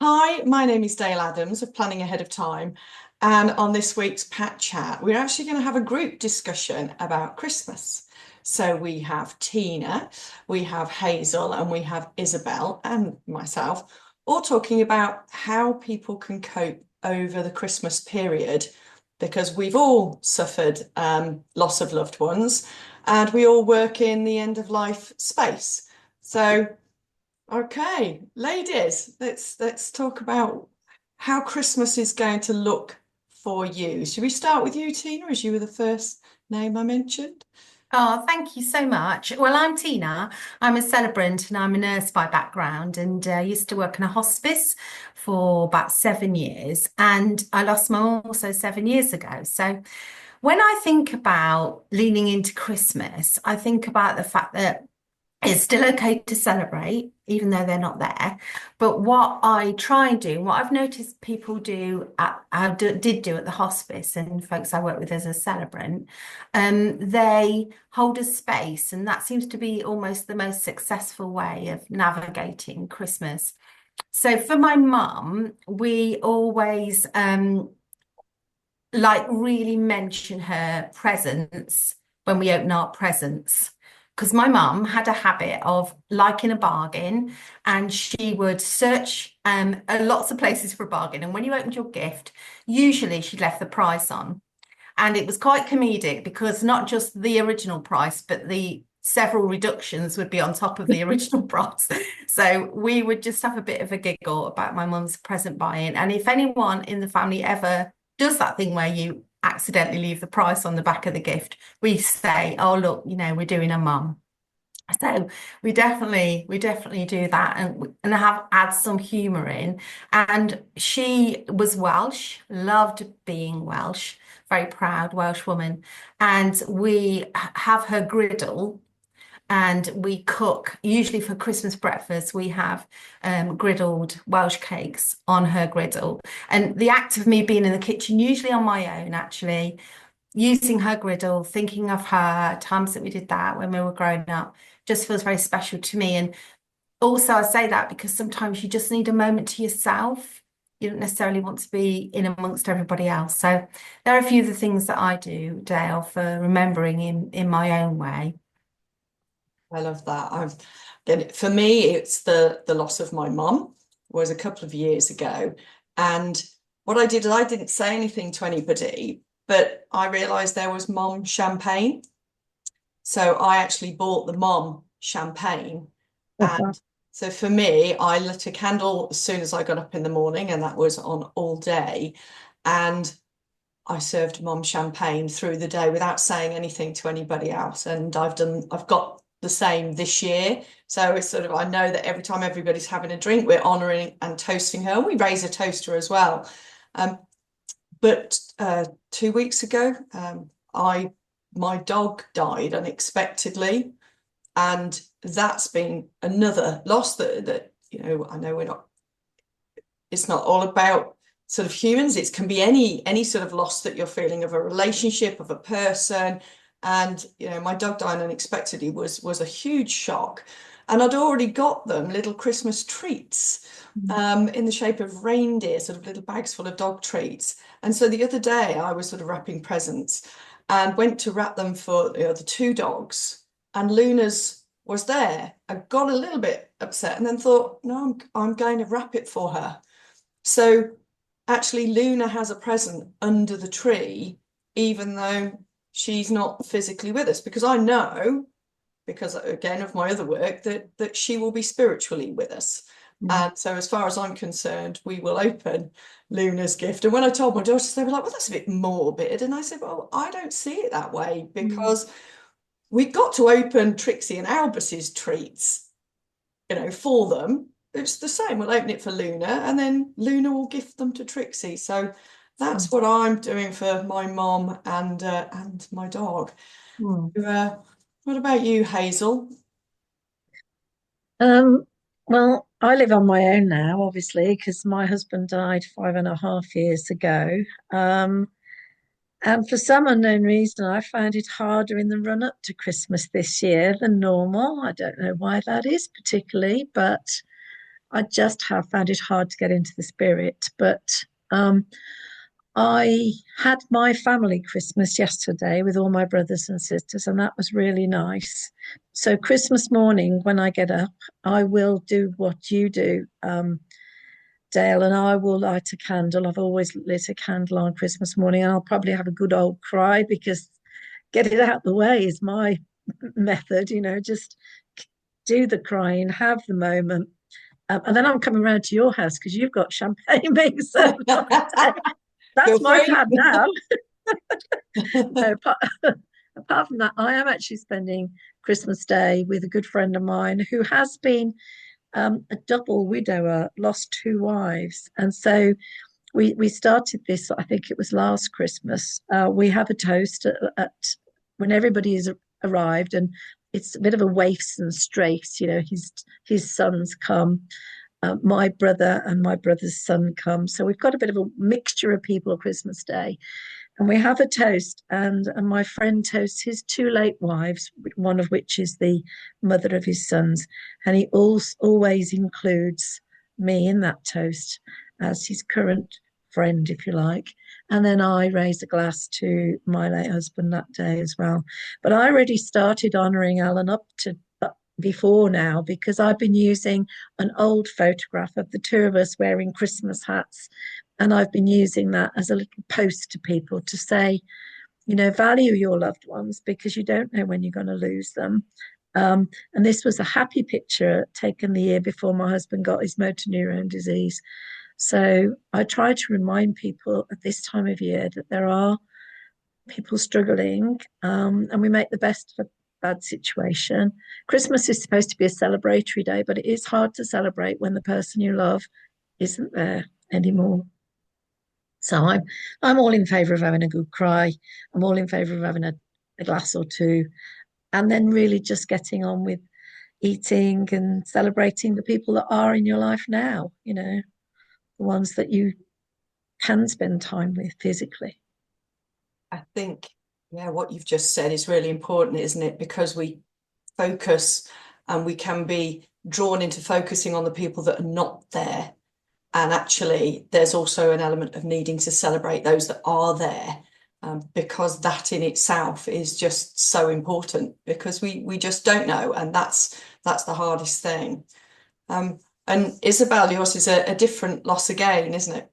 Hi, my name is Dayle Adams of Planning Ahead of Time. And on this week's Pat Chat, we're actually going to have a group discussion about Christmas. So we have Tina, we have Hazel, and we have Isabel and myself, all talking about how people can cope over the Christmas period because we've all suffered loss of loved ones and we all work in the end of life space. So okay, ladies, let's talk about how Christmas is going to look for you. Should we start with you, Tina, as you were the first name I mentioned? Oh, thank you so much. Well, I'm Tina. I'm a celebrant and I'm a nurse by background and used to work in a hospice for about 7 years. And I lost my mum also 7 years ago. So when I think about leaning into Christmas, I think about the fact that it's still okay to celebrate, even though they're not there. But what I try and do, what I've noticed people do did do at the hospice and folks I work with as a celebrant, they hold a space, and that seems to be almost the most successful way of navigating Christmas. So for my mum, we always like really mention her presence when we open our presents. Because my mum had a habit of liking a bargain and she would search lots of places for a bargain. And when you opened your gift, usually she left the price on. And it was quite comedic because not just the original price, but the several reductions would be on top of the original price. So we would just have a bit of a giggle about my mum's present buying. And if anyone in the family ever does that thing where you accidentally leave the price on the back of the gift, we say, "Oh, look, we're doing a mum." So we definitely do that and have add some humour in. And she was Welsh, loved being Welsh, very proud Welsh woman. And we have her griddle and we cook, usually for Christmas breakfast, we have griddled Welsh cakes on her griddle. And the act of me being in the kitchen, usually on my own, actually, using her griddle, thinking of her, times that we did that when we were growing up, just feels very special to me. And also, I say that because sometimes you just need a moment to yourself. You don't necessarily want to be in amongst everybody else. So there are a few of the things that I do, Dale, for remembering in my own way. I love that. For me, it's the loss of my mum was a couple of years ago. And what I did is I didn't say anything to anybody, but I realized there was mum champagne. So I actually bought the mom champagne. And so for me, I lit a candle as soon as I got up in the morning, and that was on all day. And I served mom champagne through the day without saying anything to anybody else. And I've got the same this year. So it's sort of, I know that every time everybody's having a drink, we're honouring and toasting her. We raise a toaster as well. Um, but 2 weeks ago, I my dog died unexpectedly, and that's been another loss that I know we're not. It's not all about sort of humans. It can be any sort of loss that you're feeling of a relationship, of a person. And my dog dying unexpectedly was a huge shock. And I'd already got them little Christmas treats in the shape of reindeer, sort of little bags full of dog treats. And so the other day I was sort of wrapping presents and went to wrap them for the two dogs. And Luna's was there. I got a little bit upset and then thought, no, I'm going to wrap it for her. So actually, Luna has a present under the tree, even though she's not physically with us, because I know, because again of my other work, that she will be spiritually with us. Mm. And so, as far as I'm concerned, we will open Luna's gift. And when I told my daughters, they were like, "Well, that's a bit morbid." And I said, "Well, I don't see it that way Mm. because we got to open Trixie and Albus's treats, for them. It's the same. We'll open it for Luna, and then Luna will gift them to Trixie. So that's what I'm doing for my mom and my dog. Mm. Uh, what about you, Hazel? Um, well, I live on my own now, obviously, because my husband died 5.5 years ago. Um, and for some unknown reason, I found it harder in the run up to Christmas this year than normal. I don't know why that is particularly, but I just have found it hard to get into the spirit. But um, I had my family Christmas yesterday with all my brothers and sisters, and that was really nice. So, Christmas morning, when I get up, I will do what you do, Dale, and I will light a candle. I've always lit a candle on Christmas morning, and I'll probably have a good old cry because get it out the way is my method, just do the crying, have the moment. And then I'm coming round to your house because you've got champagne being served on the day. That's Feel my free. plan now. No, apart from that, I am actually spending Christmas Day with a good friend of mine who has been a double widower, lost two wives. And so we started this, I think it was last Christmas. We have a toast at when everybody has arrived, and it's a bit of a waifs and straits. His sons come, my brother and my brother's son come. So we've got a bit of a mixture of people on Christmas Day. And we have a toast, and my friend toasts his two late wives, one of which is the mother of his sons. And he always includes me in that toast as his current friend, if you like. And then I raise a glass to my late husband that day as well. But I already started honouring Alan up to before now because I've been using an old photograph of the two of us wearing Christmas hats. And I've been using that as a little post to people to say, value your loved ones because you don't know when you're going to lose them. And this was a happy picture taken the year before my husband got his motor neuron disease. So I try to remind people at this time of year that there are people struggling, and we make the best of a bad situation. Christmas is supposed to be a celebratory day, but it is hard to celebrate when the person you love isn't there anymore. So I'm all in favour of having a good cry. I'm all in favour of having a glass or two, and then really just getting on with eating and celebrating the people that are in your life now, the ones that you can spend time with physically. I think, yeah, what you've just said is really important, isn't it? Because we focus and we can be drawn into focusing on the people that are not there. And actually, there's also an element of needing to celebrate those that are there, because that in itself is just so important because we just don't know. And that's the hardest thing. And Isabel, yours is a different loss again, isn't it?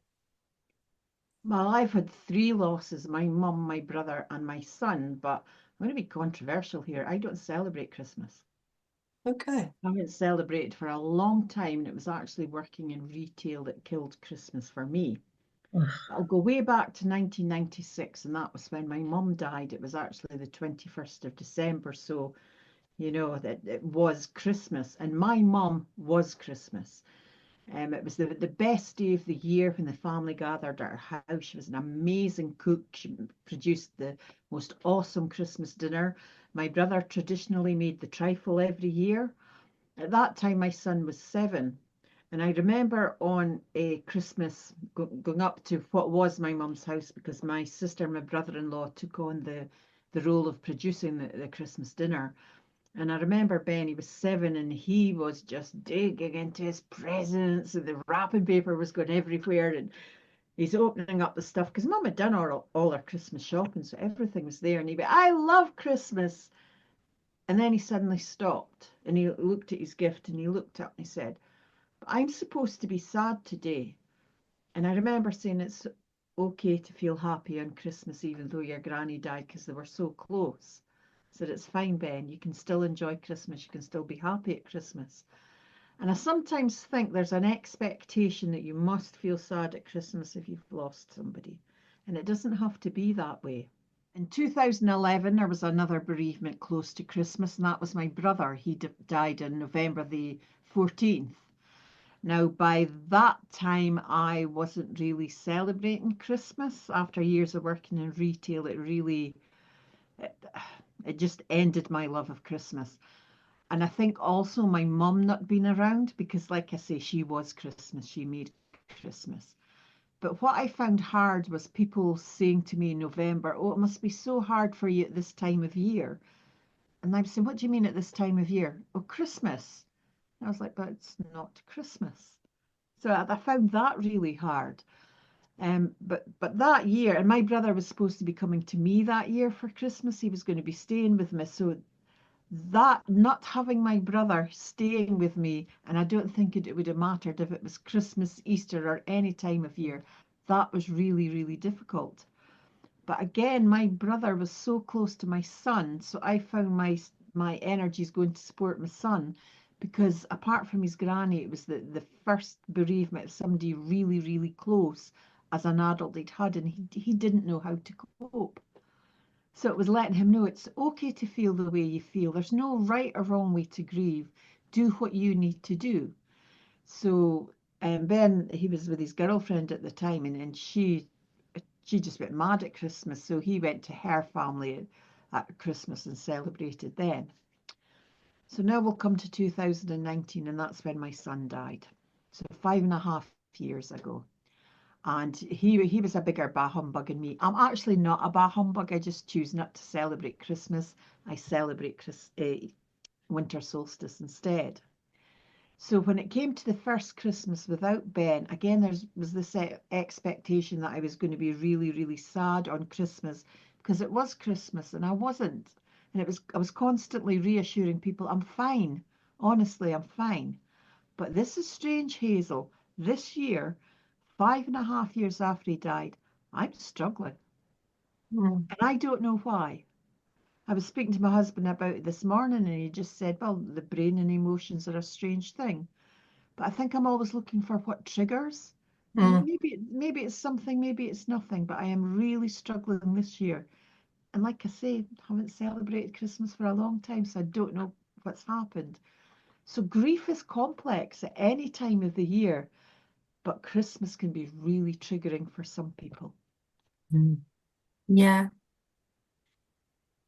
Well, I've had three losses, my mum, my brother, and my son, but I'm going to be controversial here. I don't celebrate Christmas. Okay. I haven't celebrated for a long time, and it was actually working in retail that killed Christmas for me. I'll go way back to 1996, and that was when my mum died. It was actually the 21st of December, so that it was Christmas, and my mum was Christmas. It was the best day of the year when the family gathered at her house. She was an amazing cook. She produced the most awesome Christmas dinner. My brother traditionally made the trifle every year. At that time, my son was 7. And I remember on a Christmas going up to what was my mum's house because my sister and my brother-in-law took on the role of producing the Christmas dinner. And I remember Ben, he was 7 and he was just digging into his presents and the wrapping paper was going everywhere and he's opening up the stuff because Mum had done all her Christmas shopping, so everything was there. And he went, I love Christmas. And then he suddenly stopped and he looked at his gift and he looked up and he said, I'm supposed to be sad today. And I remember saying it's okay to feel happy on Christmas even though your granny died because they were so close. I said, it's fine, Ben. You can still enjoy Christmas. You can still be happy at Christmas. And I sometimes think there's an expectation that you must feel sad at Christmas if you've lost somebody. And it doesn't have to be that way. In 2011, there was another bereavement close to Christmas, and that was my brother. He died on November the 14th. Now, by that time, I wasn't really celebrating Christmas. After years of working in retail, it just ended my love of Christmas. And I think also my mum not being around because, like I say, she was Christmas. She made Christmas. But what I found hard was people saying to me in November, oh, it must be so hard for you at this time of year. And I'm saying, what do you mean at this time of year? Oh, Christmas. I was like, but it's not Christmas. So I found that really hard. But that year, and my brother was supposed to be coming to me that year for Christmas. He was going to be staying with me. So that not having my brother staying with me, and I don't think it would have mattered if it was Christmas, Easter, or any time of year, that was really, really difficult. But again, my brother was so close to my son, so I found my energies going to support my son because apart from his granny, it was the first bereavement of somebody really, really close as an adult he'd had, and he didn't know how to cope. So it was letting him know it's okay to feel the way you feel. There's no right or wrong way to grieve. Do what you need to do. So Ben, he was with his girlfriend at the time, and she just went mad at Christmas. So he went to her family at Christmas and celebrated then. So now we'll come to 2019, and that's when my son died. So 5.5 years ago. And he was a bigger bah humbug than me. I'm actually not a bah humbug. I just choose not to celebrate Christmas. I celebrate winter solstice instead. So when it came to the first Christmas without Ben, again, there was this expectation that I was going to be really, really sad on Christmas because it was Christmas and I wasn't. And I was constantly reassuring people, I'm fine. Honestly, I'm fine. But this is strange, Hazel. This year, 5.5 years after he died, I'm struggling. Mm. And I don't know why. I was speaking to my husband about it this morning and he just said, well, the brain and emotions are a strange thing. But I think I'm always looking for what triggers. And Mm. maybe it's something, maybe it's nothing, but I am really struggling this year. And like I say, haven't celebrated Christmas for a long time, so I don't know what's happened. So grief is complex at any time of the year, but Christmas can be really triggering for some people. Mm. Yeah.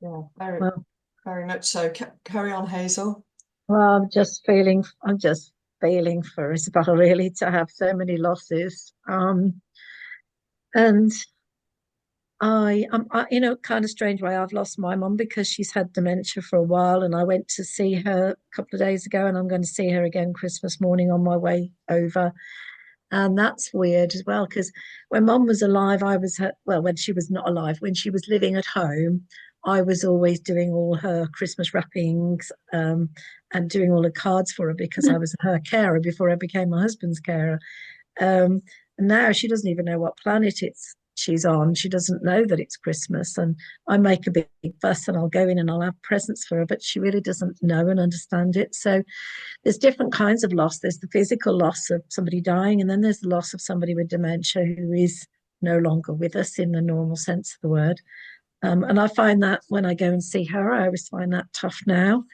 Yeah, very, Well, very much so. Carry on, Hazel. well, I'm just feeling for Isabel really to have so many losses. And you know, kind of strange way. I've lost my mum because she's had dementia for a while, and I went to see her a couple of days ago, and I'm going to see her again Christmas morning on my way over. And that's weird as well, because when mum was alive, well, when she was not alive, when she was living at home, I was always doing all her Christmas wrappings, and doing all the cards for her because I was her carer before I became my husband's carer. Um, and now she doesn't even know what planet she's on. She doesn't know that it's Christmas. And I make a big fuss and I'll go in and I'll have presents for her, but she really doesn't know and understand it. So there's different kinds of loss. There's the physical loss of somebody dying, and then there's the loss of somebody with dementia who is no longer with us in the normal sense of the word. And I find that when I go and see her, I always find that tough now.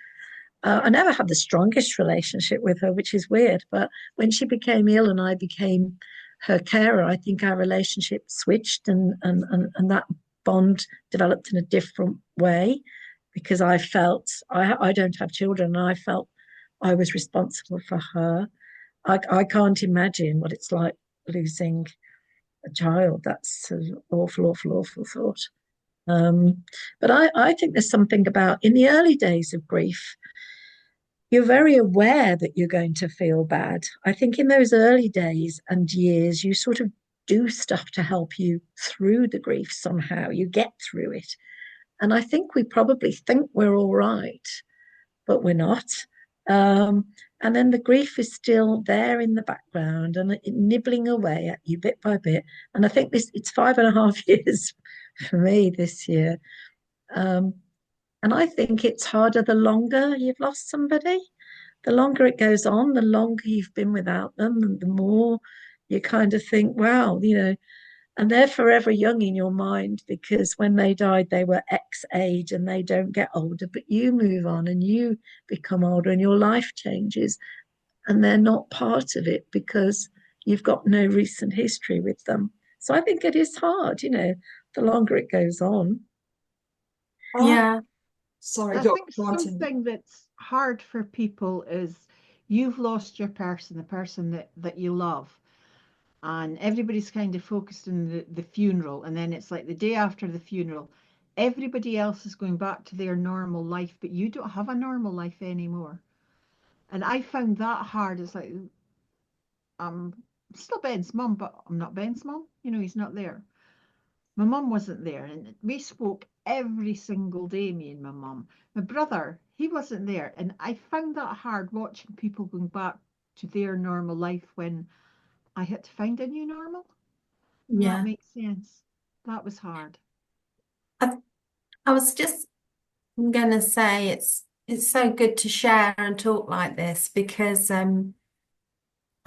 I never had the strongest relationship with her, which is weird. But when she became ill and I became her carer, I think our relationship switched and that bond developed in a different way because I don't have children and I felt I was responsible for her. I can't imagine what it's like losing a child. That's an awful, awful, awful thought. But I think there's something about in the early days of grief, you're very aware that you're going to feel bad. I think in those early days and years, you sort of do stuff to help you through the grief somehow. You get through it. And I think we probably think we're all right, but we're not. And then the grief is still there in the background and nibbling away at you bit by bit. And I think it's 5.5 years for me this year. Um, and I think it's harder the longer you've lost somebody. The longer it goes on, the longer you've been without them, and the more you kind of think, wow, you know, and they're forever young in your mind because when they died, they were X age and they don't get older, but you move on and you become older and your life changes, and they're not part of it because you've got no recent history with them. So I think it is hard, you know, the longer it goes on. Ah, Yeah. sorry, I go think on, Tina. something that's hard for people is you've lost your person, the person that you love, and everybody's kind of focused on the funeral, and then it's like the day after the funeral, everybody else is going back to their normal life, but you don't have a normal life anymore. And I found that hard. It's like, I'm still Ben's mum, but I'm not Ben's mum. You know, he's not there. My mum wasn't there, and we spoke every single day, me and my mum. My brother, he wasn't there, and I found that hard watching people going back to their normal life when I had to find a new normal. And that Yeah. makes sense. That was hard. I, I was just gonna say it's so good to share and talk like this because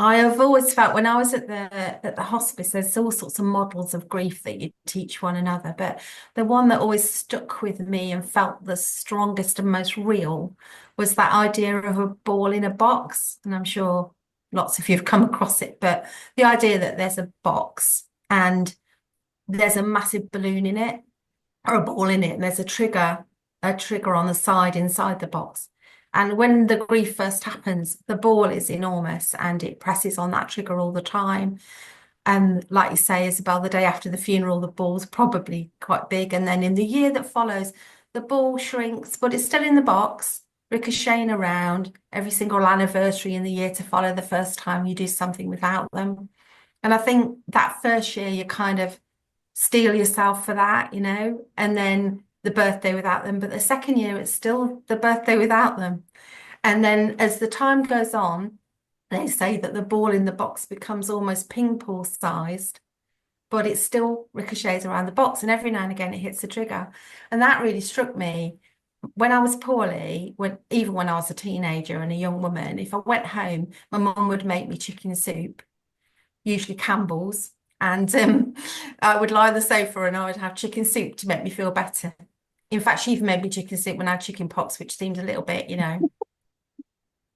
I have always felt when I was at the hospice, there's all sorts of models of grief that you teach one another, but the one that always stuck with me and felt the strongest and most real was that idea of a ball in a box. And I'm sure lots of you have come across it, but the idea that there's a box and there's a massive balloon in it or a ball in it, and there's a trigger on the side inside the box. And when the grief first happens, the ball is enormous and it presses on that trigger all the time. And like you say, Isabel, the day after the funeral, the ball's probably quite big. And then in the year that follows, the ball shrinks, but it's still in the box, ricocheting around every single anniversary in the year to follow the first time you do something without them. And I think that first year, you kind of steel yourself for that, you know, and then the birthday without them. But the second year, it's still the birthday without them. And then as the time goes on, they say that the ball in the box becomes almost ping pong sized, but it still ricochets around the box. And every now and again, it hits the trigger. And that really struck me. When I was poorly, even when I was a teenager and a young woman, if I went home, my mum would make me chicken soup, usually Campbell's, and I would lie on the sofa and I would have chicken soup to make me feel better. In fact, she even made me chicken soup when I had chicken pox, which seemed a little bit,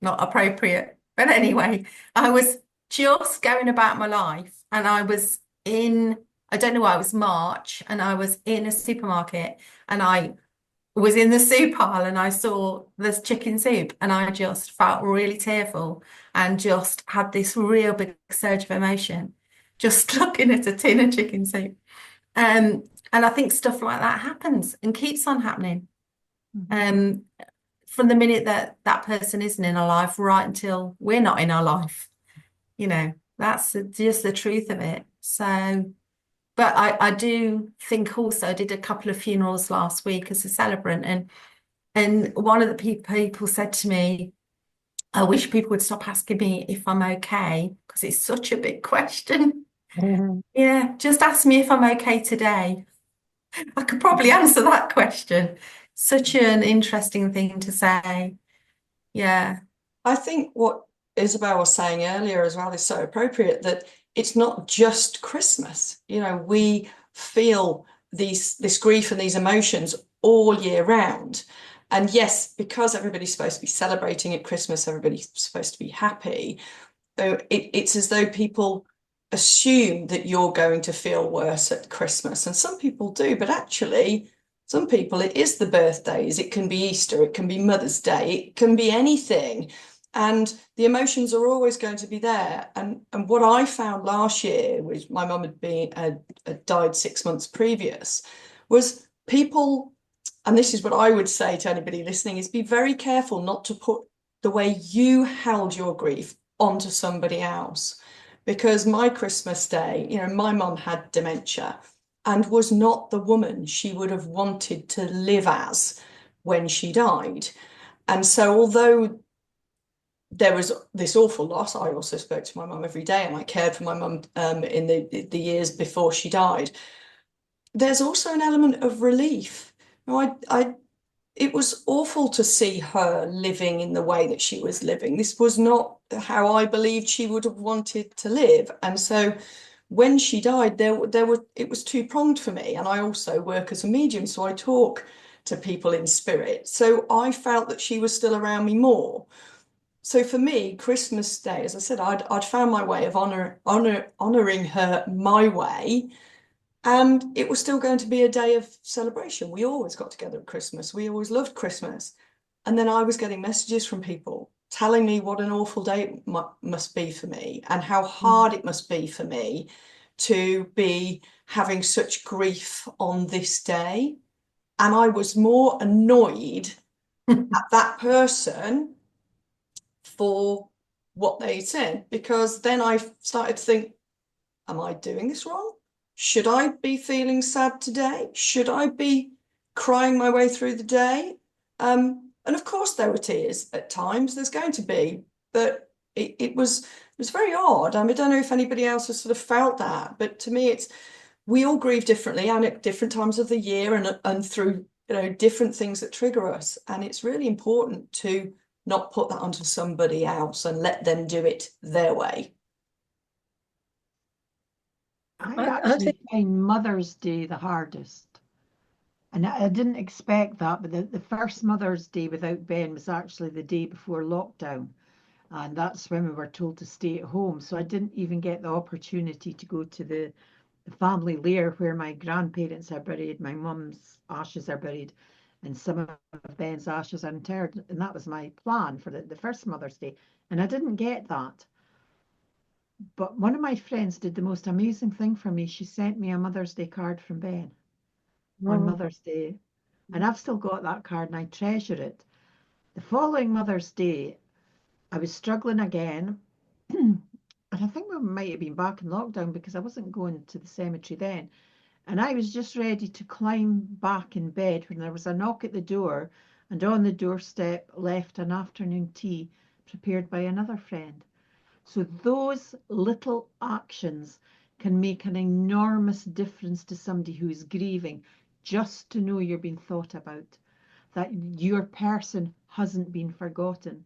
not appropriate. But anyway, I was just going about my life and I don't know why, it was March and I was in a supermarket and I was in the soup aisle and I saw this chicken soup and I just felt really tearful and just had this real big surge of emotion just looking at a tin of chicken soup. And I think stuff like that happens and keeps on happening. Um, from the minute that that person isn't in our life right until we're not in our life, that's just the truth of it. So, but I do think also I did a couple of funerals last week as a celebrant, and one of the people said to me, I wish people would stop asking me if I'm okay, because it's such a big question. Yeah, just ask me if I'm okay today. I could probably answer that question. Such an interesting thing to say. Yeah. I think what Isabel was saying earlier as well is so appropriate, that it's not just Christmas. We feel this grief and these emotions all year round. And yes, because everybody's supposed to be celebrating at Christmas, everybody's supposed to be happy. So it's as though people assume that you're going to feel worse at Christmas. And some people do, but actually, some people, it is the birthdays, it can be Easter, it can be Mother's Day, it can be anything. And the emotions are always going to be there. And what I found last year, which my mum had died 6 months previous, was people, and this is what I would say to anybody listening, is be very careful not to put the way you held your grief onto somebody else. Because my Christmas day, my mum had dementia and was not the woman she would have wanted to live as when she died. And so although there was this awful loss, I also spoke to my mum every day and I cared for my mum in the years before she died. There's also an element of relief. It was awful to see her living in the way that she was living. This was not how I believed she would have wanted to live. And so when she died, it was two-pronged for me. And I also work as a medium, so I talk to people in spirit. So I felt that she was still around me more. So for me, Christmas Day, as I said, I'd found my way of honoring her my way. And it was still going to be a day of celebration. We always got together at Christmas. We always loved Christmas. And then I was getting messages from people telling me what an awful day it must be for me and how hard it must be for me to be having such grief on this day. And I was more annoyed at that person for what they said, because then I started to think, am I doing this wrong? Should I be feeling sad today? Should I be crying my way through the day? And of course there were tears at times, there's going to be, but it was very odd. I don't know if anybody else has sort of felt that, but to me we all grieve differently and at different times of the year and through different things that trigger us. And it's really important to not put that onto somebody else and let them do it their way. I actually find Mother's Day the hardest. And I didn't expect that, but the first Mother's Day without Ben was actually the day before lockdown. And that's when we were told to stay at home. So I didn't even get the opportunity to go to the family lair where my grandparents are buried, my mum's ashes are buried, and some of Ben's ashes are interred. And that was my plan for the first Mother's Day. And I didn't get that. But one of my friends did the most amazing thing for me. She sent me a Mother's Day card from Ben on Mother's Day. And I've still got that card and I treasure it. The following Mother's Day, I was struggling again. And I think we might have been back in lockdown because I wasn't going to the cemetery then. And I was just ready to climb back in bed when there was a knock at the door, and on the doorstep left an afternoon tea prepared by another friend. So those little actions can make an enormous difference to somebody who is grieving, just to know you're being thought about, that your person hasn't been forgotten.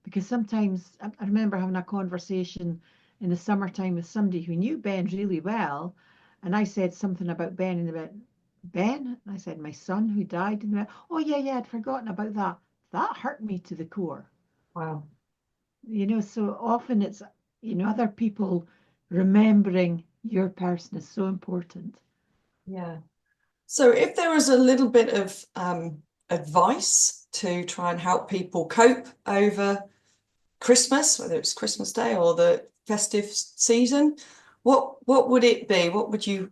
Because sometimes I remember having a conversation in the summertime with somebody who knew Ben really well, and I said something about Ben, and they went, Ben? And I said, my son who died, and they went, oh yeah, I'd forgotten about that. That hurt me to the core. Wow. So often it's, other people remembering your person is so important. Yeah. So if there was a little bit of advice to try and help people cope over Christmas, whether it's Christmas Day or the festive season, what would it be? What would you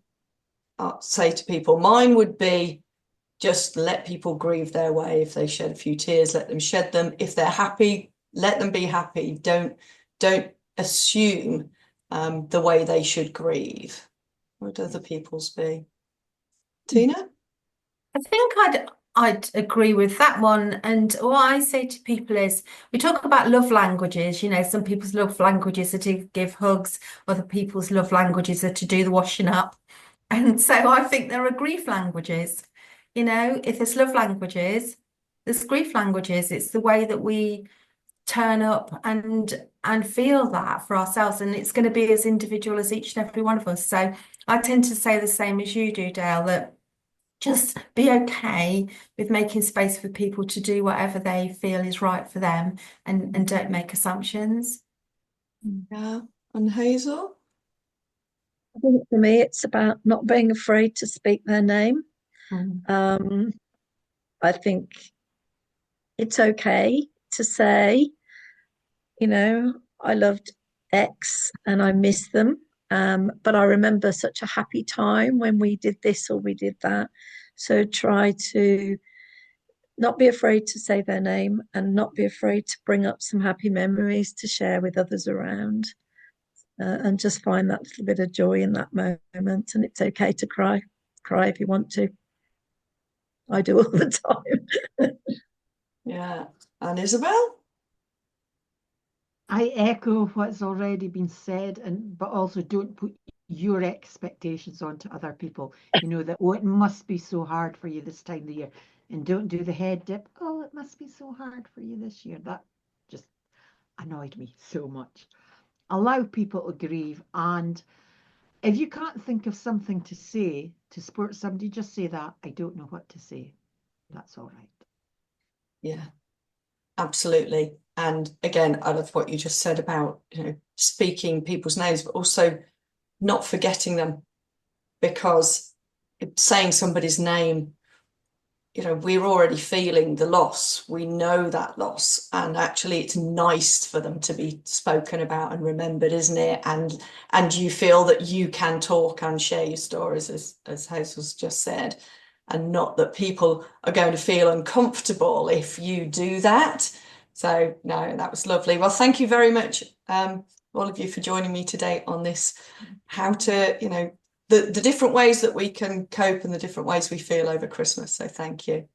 say to people? Mine would be just let people grieve their way. If they shed a few tears, let them shed them. If they're happy, let them be happy. Don't assume the way they should grieve. What would other people's be? Tina? I think I'd agree with that one. And what I say to people is, we talk about love languages. Some people's love languages are to give hugs, other people's love languages are to do the washing up. And so I think there are grief languages. If there's love languages, there's grief languages. It's the way that we turn up and feel that for ourselves, and it's going to be as individual as each and every one of us. So I tend to say the same as you do, Dayle, that just be okay with making space for people to do whatever they feel is right for them, and don't make assumptions. Yeah. And Hazel? I think for me, it's about not being afraid to speak their name. I think it's okay to say, I loved X and I miss them. But I remember such a happy time when we did this or we did that. So try to not be afraid to say their name and not be afraid to bring up some happy memories to share with others around. And just find that little bit of joy in that moment. And it's okay to cry. Cry if you want to. I do all the time. Yeah. And Isabel? I echo what's already been said, but also don't put your expectations onto other people. That, oh, it must be so hard for you this time of the year. And don't do the head dip. Oh, it must be so hard for you this year. That just annoyed me so much. Allow people to grieve. And if you can't think of something to say to support somebody, just say that. I don't know what to say. That's all right. Yeah, absolutely. And again, I love what you just said about, speaking people's names, but also not forgetting them, because saying somebody's name, we're already feeling the loss. We know that loss. And actually it's nice for them to be spoken about and remembered, isn't it? And you feel that you can talk and share your stories, as Hazel's just said, and not that people are going to feel uncomfortable if you do that. So no, that was lovely. Well, thank you very much, all of you, for joining me today on this, how to, the different ways that we can cope and the different ways we feel over Christmas. So thank you.